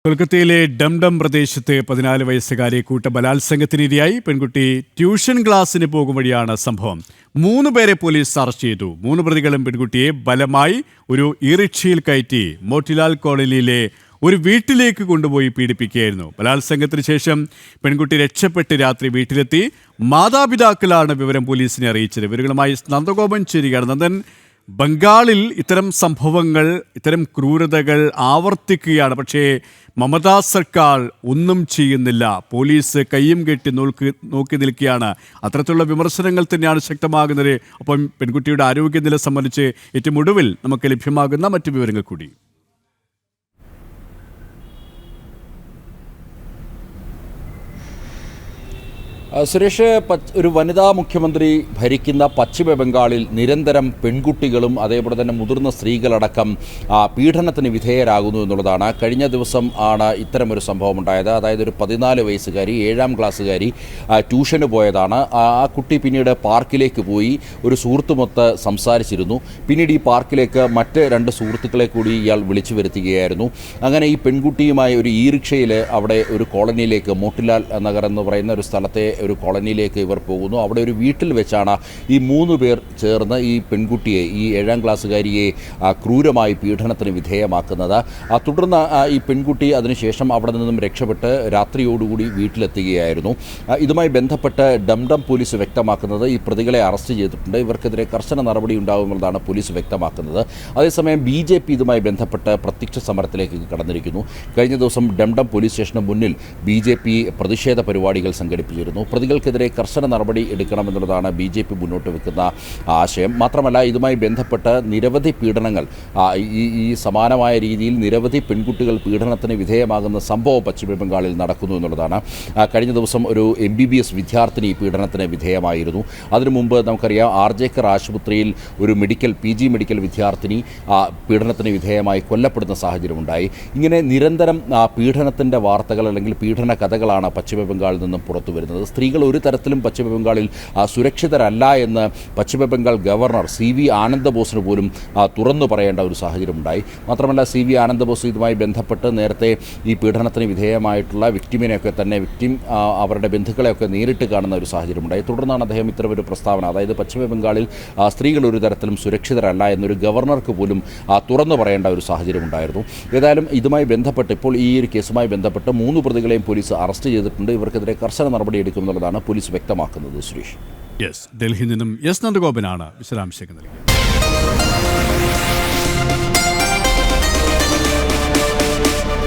കൊൽക്കത്തയിലെ ഡംഡം പ്രദേശത്ത് 14 വയസ്സുകാരി കൂട്ടബലാത്സംഗത്തിനിരയായി. പെൺകുട്ടി ട്യൂഷൻ ക്ലാസ്സിന് പോകും വഴിയാണ് സംഭവം. 3 പേരെ പോലീസ് അറസ്റ്റ് ചെയ്തു. 3 പ്രതികളും പെൺകുട്ടിയെ ബലമായി ഒരു ഈറിക്ഷയിൽ കയറ്റി മോട്ടിലാൽ കോളനിയിലെ ഒരു വീട്ടിലേക്ക് കൊണ്ടുപോയി പീഡിപ്പിക്കുകയായിരുന്നു. ബലാത്സംഗത്തിന് ശേഷം പെൺകുട്ടി രക്ഷപ്പെട്ട് രാത്രി വീട്ടിലെത്തി. മാതാപിതാക്കളാണ് വിവരം പോലീസിനെ അറിയിച്ചത്. വിവരങ്ങളുമായി നന്ദഗോപൻ ചേരുകയാണ്. നന്ദൻ, ബംഗാളിൽ ഇത്തരം സംഭവങ്ങൾ, ഇത്തരം ക്രൂരതകൾ ആവർത്തിക്കുകയാണ്. പക്ഷേ മമതാ സർക്കാർ ഒന്നും ചെയ്യുന്നില്ല. പോലീസ് കയ്യും കെട്ടി നോക്കി നിൽക്കുകയാണ്. അത്തരത്തിലുള്ള വിമർശനങ്ങൾ തന്നെയാണ് ശക്തമാകുന്നത്. അപ്പം പെൺകുട്ടിയുടെ ആരോഗ്യനില സംബന്ധിച്ച് ഏറ്റവും ഒടുവിൽ നമുക്ക് ലഭ്യമാകുന്ന മറ്റു വിവരങ്ങൾ കൂടി. സുരേഷ്, ഒരു വനിതാ മുഖ്യമന്ത്രി ഭരിക്കുന്ന പശ്ചിമ ബംഗാളിൽ നിരന്തരം പെൺകുട്ടികളും അതേപോലെ തന്നെ മുതിർന്ന സ്ത്രീകളടക്കം പീഡനത്തിന് വിധേയരാകുന്നു എന്നുള്ളതാണ്. കഴിഞ്ഞ ദിവസം ആണ് ഇത്തരമൊരു സംഭവം ഉണ്ടായത്. അതായത് ഒരു 14 വയസ്സുകാരി 7ാം ക്ലാസ്സുകാരി ട്യൂഷന് പോയതാണ്. ആ കുട്ടി പിന്നീട് പാർക്കിലേക്ക് പോയി ഒരു സുഹൃത്തുമൊത്ത് സംസാരിച്ചിരുന്നു. പിന്നീട് ഈ പാർക്കിലേക്ക് മറ്റ് 2 സുഹൃത്തുക്കളെ കൂടി ഇയാൾ വിളിച്ചു വരുത്തുകയായിരുന്നു. അങ്ങനെ ഈ പെൺകുട്ടിയുമായി ഒരു ഈറിക്ഷയിൽ അവിടെ ഒരു കോളനിയിലേക്ക്, മോട്ടിലാൽ നഗർ എന്ന് പറയുന്ന ഒരു സ്ഥലത്തെ ഒരു കോളനിയിലേക്ക് ഇവർ പോകുന്നു. അവിടെ ഒരു വീട്ടിൽ വെച്ചാണ് ഈ 3 പേർ ചേർന്ന് ഈ പെൺകുട്ടിയെ, ഈ 7ാം ക്ലാസ്സുകാരിയെ ക്രൂരമായി പീഡനത്തിന് വിധേയമാക്കുന്നത്. തുടർന്ന് ഈ പെൺകുട്ടി അതിനുശേഷം അവിടെ നിന്നും രക്ഷപ്പെട്ട് രാത്രിയോടുകൂടി വീട്ടിലെത്തുകയായിരുന്നു. ഇതുമായി ബന്ധപ്പെട്ട് ഡംഡം പോലീസ് വ്യക്തമാക്കുന്നത് ഈ പ്രതികളെ അറസ്റ്റ് ചെയ്തിട്ടുണ്ട്. ഇവർക്കെതിരെ കർശന നടപടി ഉണ്ടാകുമെന്നതാണ് പോലീസ് വ്യക്തമാക്കുന്നത്. അതേസമയം BJP ഇതുമായി ബന്ധപ്പെട്ട് പ്രത്യക്ഷ സമരത്തിലേക്ക് കടന്നിരിക്കുന്നു. കഴിഞ്ഞ ദിവസം ഡംഡം പോലീസ് സ്റ്റേഷന് മുന്നിൽ BJP പ്രതിഷേധ പരിപാടികൾ സംഘടിപ്പിച്ചിരുന്നു. പ്രതികൾക്കെതിരെ കർശന നടപടി എടുക്കണമെന്നുള്ളതാണ് BJP മുന്നോട്ട് വെക്കുന്ന ആശയം. മാത്രമല്ല, ഇതുമായി ബന്ധപ്പെട്ട് നിരവധി പീഡനങ്ങൾ, ഈ സമാനമായ രീതിയിൽ നിരവധി പെൺകുട്ടികൾ പീഡനത്തിന് വിധേയമാകുന്ന സംഭവം പശ്ചിമ ബംഗാളിൽ നടക്കുന്നു എന്നുള്ളതാണ്. കഴിഞ്ഞ ദിവസം ഒരു MBBS വിദ്യാർത്ഥിനി പീഡനത്തിന് വിധേയമായിരുന്നു. അതിനു മുമ്പ് നമുക്കറിയാം, RJക്കർ ആശുപത്രിയിൽ ഒരു PG മെഡിക്കൽ വിദ്യാർത്ഥിനി പീഡനത്തിന് വിധേയമായി കൊല്ലപ്പെടുന്ന സാഹചര്യമുണ്ടായി. ഇങ്ങനെ നിരന്തരം പീഡനത്തിൻ്റെ വാർത്തകൾ അല്ലെങ്കിൽ പീഡന കഥകളാണ് പശ്ചിമ ബംഗാളിൽ നിന്നും പുറത്തു വരുന്നത്. സ്ത്രീകൾ ഒരു തരത്തിലും പശ്ചിമ ബംഗാളിൽ സുരക്ഷിതരല്ല എന്ന് പശ്ചിമ ബംഗാൾ ഗവർണർ CV ആനന്ദബോസിന് പോലും തുറന്നു പറയേണ്ട ഒരു സാഹചര്യമുണ്ടായി. മാത്രമല്ല, CV ആനന്ദബോസ് ഇതുമായി ബന്ധപ്പെട്ട് നേരത്തെ ഈ പീഡനത്തിന് വിധേയമായിട്ടുള്ള വിക്ടിമിനെയൊക്കെ തന്നെ അവരുടെ ബന്ധുക്കളെയൊക്കെ നേരിട്ട് കാണുന്ന ഒരു സാഹചര്യമുണ്ടായി. തുടർന്നാണ് അദ്ദേഹം ഇത്തരമൊരു പ്രസ്താവന, അതായത് പശ്ചിമ ബംഗാളിൽ സ്ത്രീകൾ ഒരു തരത്തിലും സുരക്ഷിതരല്ല എന്നൊരു ഗവർണർക്ക് പോലും തുറന്നു പറയേണ്ട ഒരു സാഹചര്യമുണ്ടായിരുന്നു. ഏതായാലും ഇതുമായി ബന്ധപ്പെട്ട് ഇപ്പോൾ ഈ ഒരു കേസുമായി ബന്ധപ്പെട്ട് 3 പ്രതികളെയും പോലീസ് അറസ്റ്റ് ചെയ്തിട്ടുണ്ട്. ഇവർക്കെതിരെ കർശന നടപടി എടുക്കുമെന്നുള്ളതാണ് പോലീസ് വ്യക്തമാക്കുന്നത്. സുരേഷ്, ഡൽഹിയിൽ നിന്നും നന്ദഗോപനാണ് വിശദാംശങ്ങൾ നൽകിയത്.